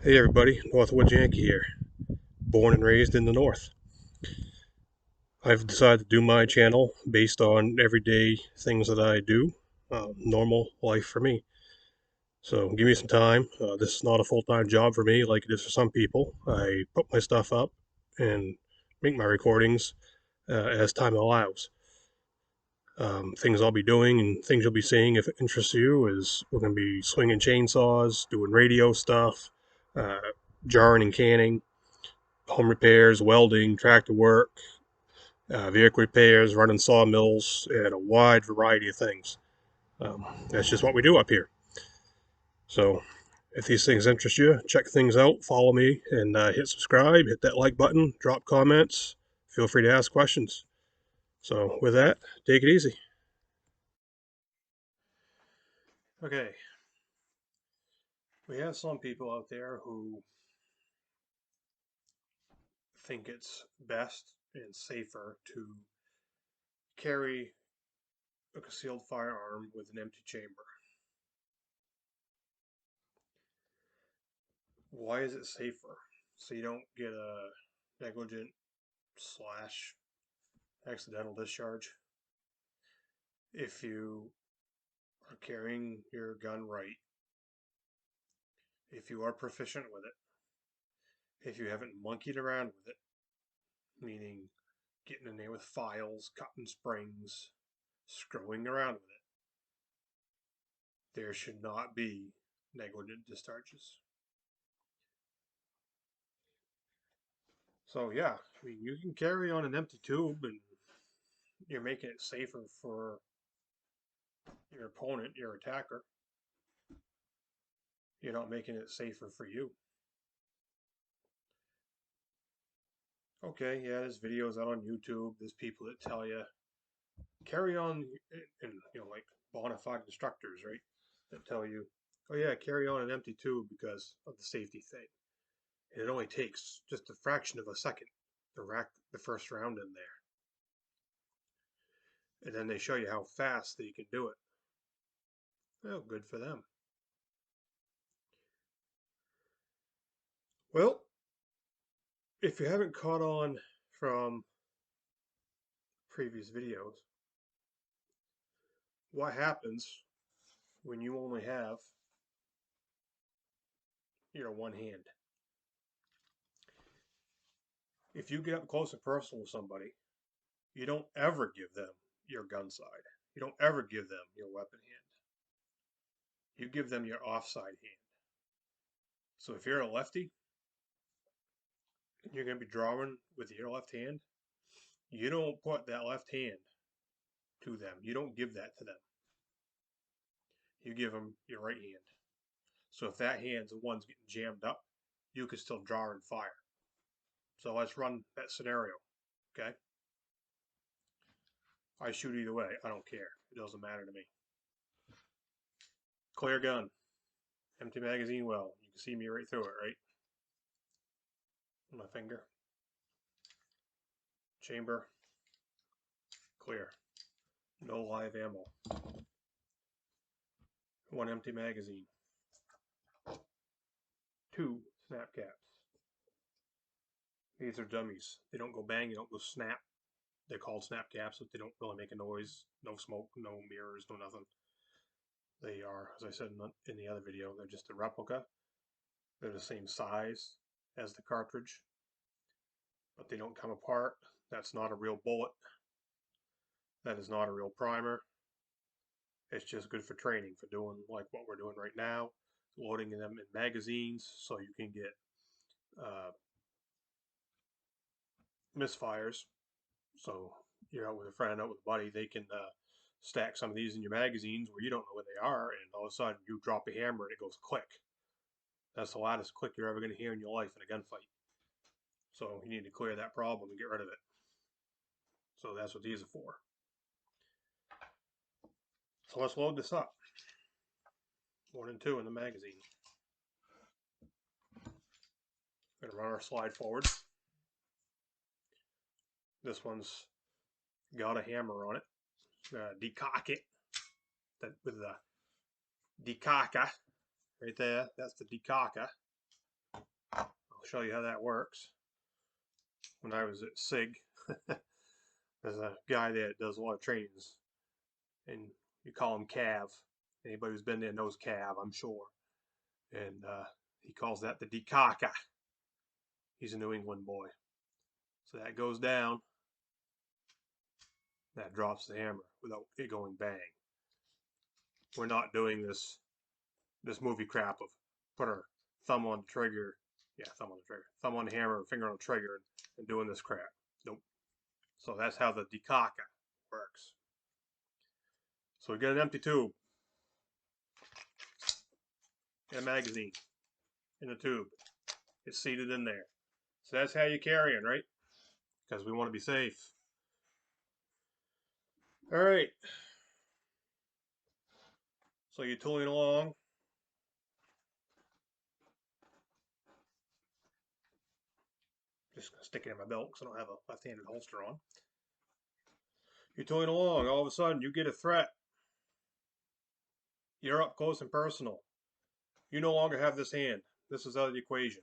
Hey everybody, Northwood Yankee here. Born and raised in the North. I've decided to do my channel based on everyday things that I do, normal life for me. So give me some time. This is not a full-time job for me like it is for some people. I put my stuff up and make my recordings as time allows. Things I'll be doing and things you'll be seeing if it interests you is we're going to be swinging chainsaws, doing radio stuff, uh, jarring and canning, home repairs, welding, tractor work, vehicle repairs, running sawmills, and a wide variety of things. That's just what we do up here. So if these things interest you, check things out, follow me, and hit subscribe, hit that like button, drop comments. Feel free to ask questions. So with that, take it easy. Okay, we have some people out there who think it's best and safer to carry a concealed firearm with an empty chamber. Why is it safer? So you don't get a negligent slash accidental discharge. If you are carrying your gun right, if you are proficient with it, if you haven't monkeyed around with it, meaning getting in there with files, cutting springs, screwing around with it, there should not be negligent discharges. So yeah, I mean you can carry on an empty tube and you're making it safer for your opponent, your attacker. You're not making it safer for you. Okay, yeah, there's videos out on YouTube. There's people that tell you carry on, and like bona fide instructors, right? That tell you, oh yeah, carry on an empty tube because of the safety thing. And it only takes just a fraction of a second to rack the first round in there. And then they show you how fast that you can do it. Well, good for them. Well, if you haven't caught on from previous videos, what happens when you only have one hand? If you get up close and personal with somebody, you don't ever give them your gun side. You don't ever give them your weapon hand. You give them your offside hand. So if you're a lefty and you're going to be drawing with your left hand, you don't put that left hand to them. You don't give that to them. You give them your right hand. So if that hand's the one's getting jammed up, you can still draw and fire. So let's run that scenario, okay? I shoot either way. I don't care. It doesn't matter to me. Clear gun. Empty magazine well. You can see me right through it, right? My finger. Chamber. Clear. No live ammo. One empty magazine. Two snap caps. These are dummies. They don't go bang, they don't go snap. They're called snap caps, but they don't really make a noise. No smoke, no mirrors, no nothing. They are, as I said in the other video, they're just a replica. They're the same size as the cartridge, but they don't come apart. That's not a real bullet. That is not a real primer. It's just good for training, for doing like what we're doing right now, loading them in magazines so you can get misfires. So you're out with a friend, out with a buddy, they can stack some of these in your magazines where you don't know where they are, and all of a sudden you drop a hammer and it goes click. That's the loudest click you're ever going to hear in your life in a gunfight. So you need to clear that problem and get rid of it. So that's what these are for. So let's load this up. 1 and 2 in the magazine. We're going to run our slide forward. This one's got a hammer on it. Decock it with the decocker right there. That's the decocker. show you how that works. When I was at SIG, there's a guy that does a lot of trainings, and you call him Cav. Anybody who's been there knows Cav, I'm sure. And he calls that the decaca. He's a New England boy. So that goes down, that drops the hammer without it going bang. We're not doing this movie crap of put our thumb on the trigger, thumb on the trigger, thumb on the hammer, finger on the trigger, and doing this crap. Nope. So that's how the decaca works. So we get an empty tube, and a magazine in the tube. It's seated in there. So that's how you're carrying, right? Because we want to be safe. All right. So you're tooling along. Just gonna stick it in my belt because I don't have a left-handed holster on. You're tooling along. All of a sudden, you get a threat. You're up close and personal. You no longer have this hand. This is out of the equation.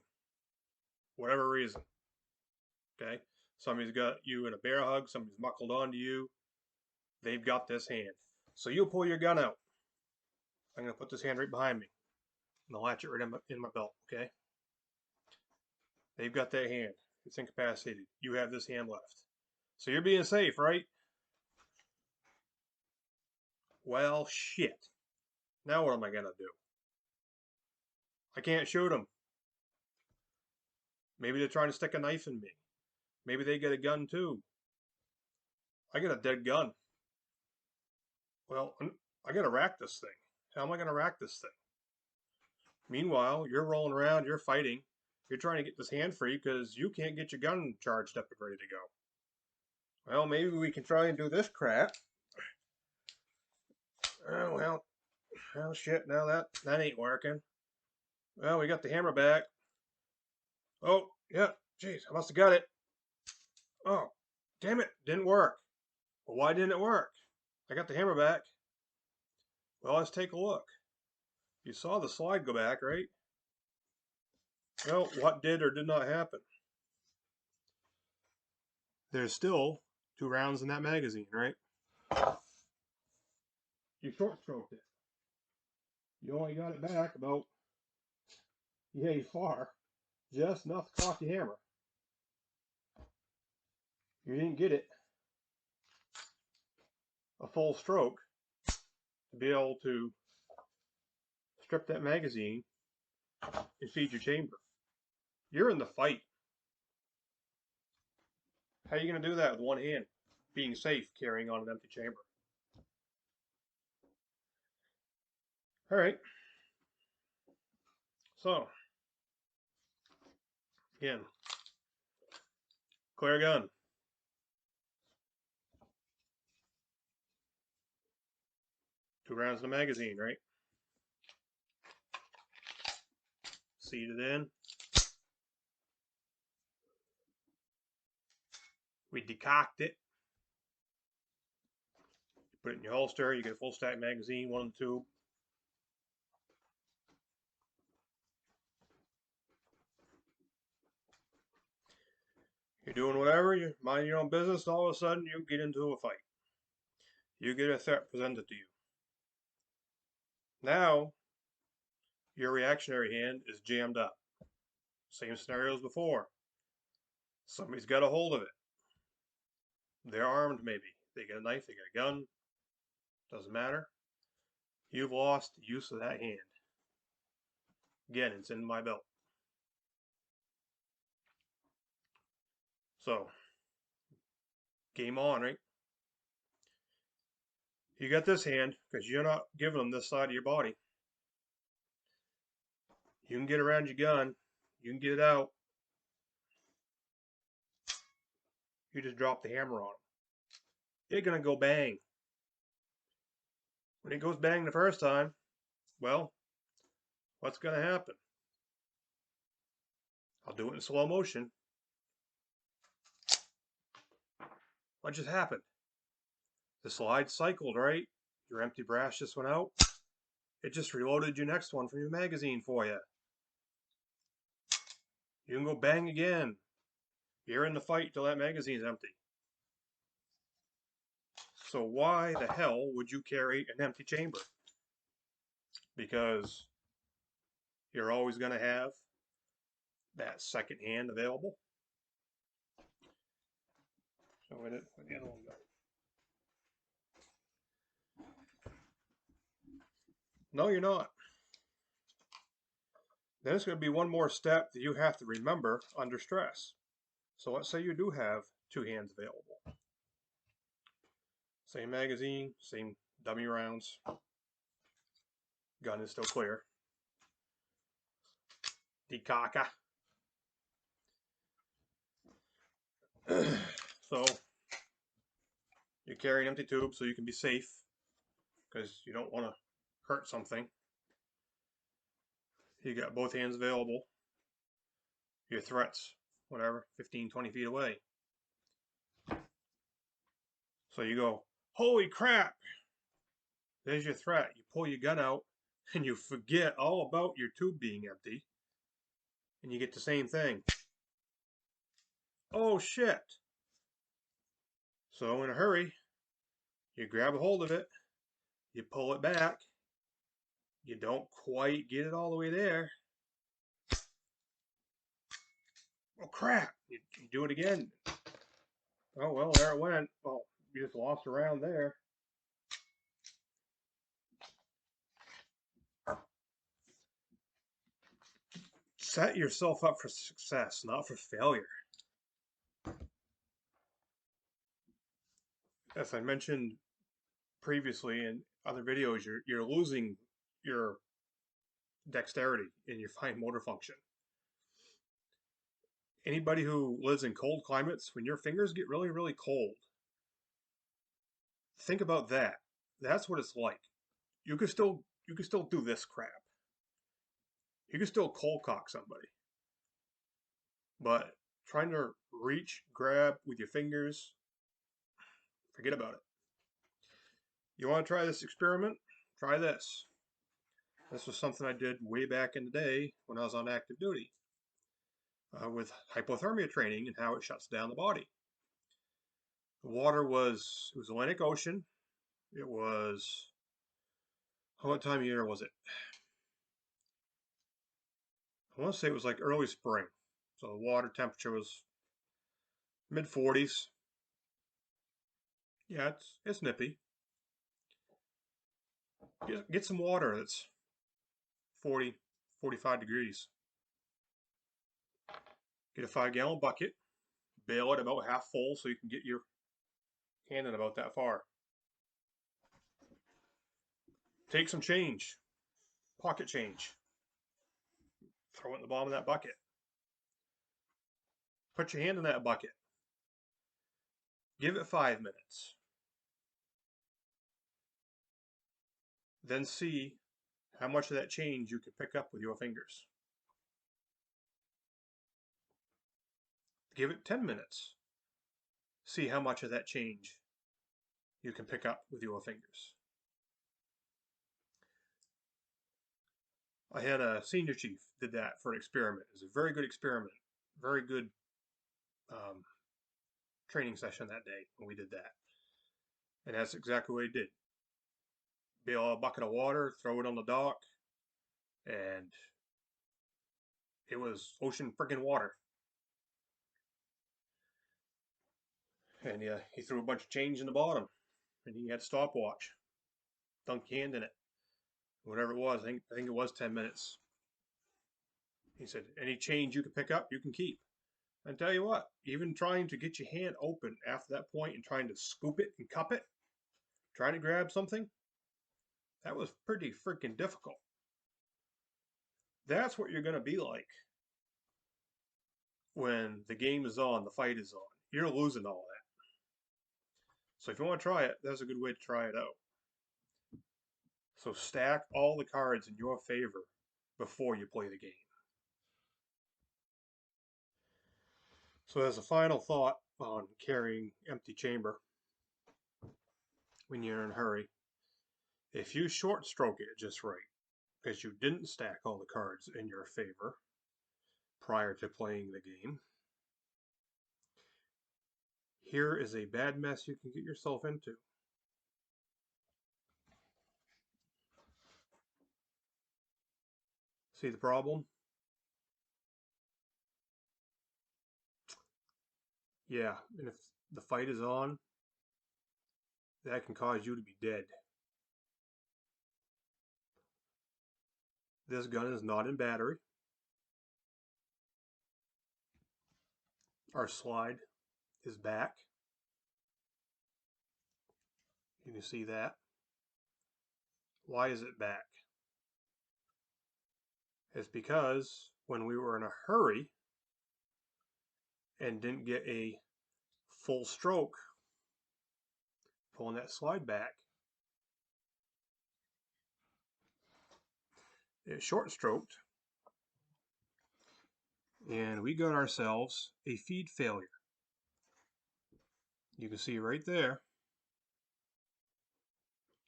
Whatever reason. Okay? Somebody's got you in a bear hug. Somebody's buckled onto you. They've got this hand. So you'll pull your gun out. I'm going to put this hand right behind me. And I'll latch it right in my belt. Okay? They've got that hand. It's incapacitated. You have this hand left. So you're being safe, right? Well, shit. Now what am I going to do? I can't shoot them. Maybe they're trying to stick a knife in me. Maybe they get a gun too. I get a dead gun. Well, I got to rack this thing. How am I going to rack this thing? Meanwhile, you're rolling around, you're fighting. You're trying to get this hand free because you can't get your gun charged up and ready to go. Well, maybe we can try and do this crap. Oh, well, shit, now that ain't working. Well, we got the hammer back. Oh, yeah, jeez, I must have got it. Oh, damn it, didn't work. Well, why didn't it work? I got the hammer back. Well, let's take a look. You saw the slide go back, right? Well, what did or did not happen? There's still 2 rounds in that magazine, right? You short stroked it. You only got it back about yay far, just enough to cock your hammer. You didn't get it a full stroke to be able to strip that magazine and feed your chamber. You're in the fight. How are you going to do that with one hand, being safe carrying on an empty chamber? All right. So, again, clear gun. Two rounds in the magazine, right? Seat it in. We decocked it. You put it in your holster. You get a full stack magazine, one in the tube. You're doing whatever, you're minding your own business, and all of a sudden you get into a fight. You get a threat presented to you. Now, your reactionary hand is jammed up. Same scenario as before. Somebody's got a hold of it. They're armed, maybe. They got a knife, they got a gun. Doesn't matter. You've lost use of that hand. Again, it's in my belt. So, game on, right? You got this hand because you're not giving them this side of your body. You can get around your gun. You can get it out. You just drop the hammer on them. It's going to go bang. When it goes bang the first time, well, what's going to happen? I'll do it in slow motion. What just happened? The slide cycled, right? Your empty brass just went out. It just reloaded your next one from your magazine for you. You can go bang again. You're in the fight till that magazine's empty. So why the hell would you carry an empty chamber? Because you're always going to have that second hand available. So where'd the other one go? No, you're not. Then it's going to be one more step that you have to remember under stress. So let's say you do have two hands available. Same magazine, same dummy rounds. Gun is still clear. Dekaka. So you carry an empty tube so you can be safe because you don't want to hurt something. You got both hands available. Your threats, whatever, 15, 20 feet away. So you go, holy crap! There's your threat. You pull your gun out and you forget all about your tube being empty. And you get the same thing. Oh shit! So in a hurry, you grab a hold of it, you pull it back, you don't quite get it all the way there. Oh crap! You do it again. Oh well, there it went. Well, you just lost a round there. Set yourself up for success, not for failure. As I mentioned previously in other videos, you're losing your dexterity and your fine motor function. Anybody who lives in cold climates, when your fingers get really, really cold, think about that. That's what it's like. You can still do this crap. You can still cold cock somebody. But trying to reach, grab with your fingers, forget about it. You want to try this experiment? Try this. This was something I did way back in the day when I was on active duty with hypothermia training and how it shuts down the body. The water was Atlantic Ocean. It was, what time of year was it? I want to say it was like early spring. So the water temperature was mid 40s. Yeah, it's nippy. Get some water that's 40, 45 degrees. Get a 5-gallon bucket, bail it about half full so you can get your hand in about that far. Take some change, pocket change. Throw it in the bottom of that bucket. Put your hand in that bucket. Give it 5 minutes. Then see how much of that change you can pick up with your fingers. Give it 10 minutes. See how much of that change you can pick up with your fingers. I had a senior chief did that for an experiment. It was a very good experiment. Very good training session that day when we did that. And that's exactly what he did. Bail a bucket of water, throw it on the dock, and it was ocean freaking water. And yeah, he threw a bunch of change in the bottom, and he had a stopwatch. Dunk your hand in it. Whatever it was, I think it was 10 minutes. He said, any change you can pick up, you can keep. And tell you what, even trying to get your hand open after that point and trying to scoop it and cup it, trying to grab something, that was pretty freaking difficult. That's what you're going to be like when the game is on, the fight is on. You're losing all that. So if you want to try it, that's a good way to try it out. So stack all the cards in your favor before you play the game. So as a final thought on carrying empty chamber when you're in a hurry, if you short stroke it just right, because you didn't stack all the cards in your favor, prior to playing the game. Here is a bad mess you can get yourself into. See the problem? Yeah, and if the fight is on, that can cause you to be dead. This gun is not in battery. Our slide is back. You can see that. Why is it back? It's because when we were in a hurry and didn't get a full stroke pulling that slide back, it short stroked and we got ourselves a feed failure. You can see right there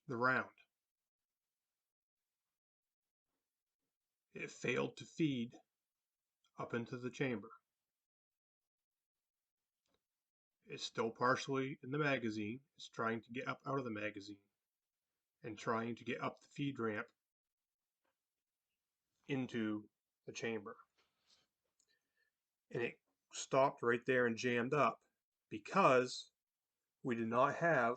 the round. It failed to feed up into the chamber. It's still partially in the magazine. It's trying to get up out of the magazine and trying to get up the feed ramp into the chamber. And it stopped right there and jammed up because we did not have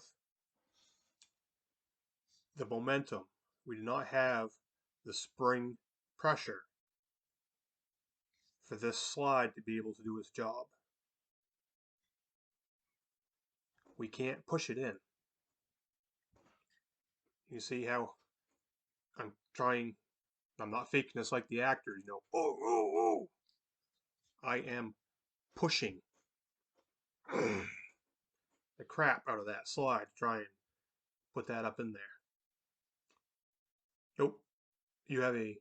the momentum. We did not have the spring pressure for this slide to be able to do its job. We can't push it in. You see how I'm trying, I'm not faking this like the actors, you know, oh, oh, oh. I am pushing the crap out of that slide to try and put that up in there. Nope, you have a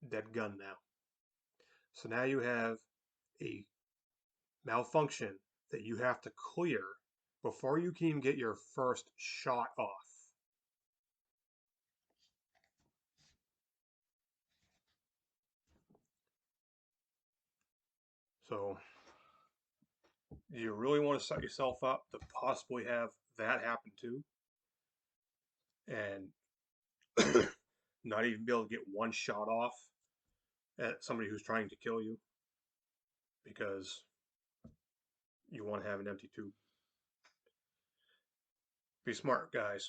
dead gun now. So now you have a malfunction that you have to clear before you can even get your first shot off. So you really want to set yourself up to possibly have that happen too, and not even be able to get one shot off at somebody who's trying to kill you because you want to have an empty tube. Be smart, guys.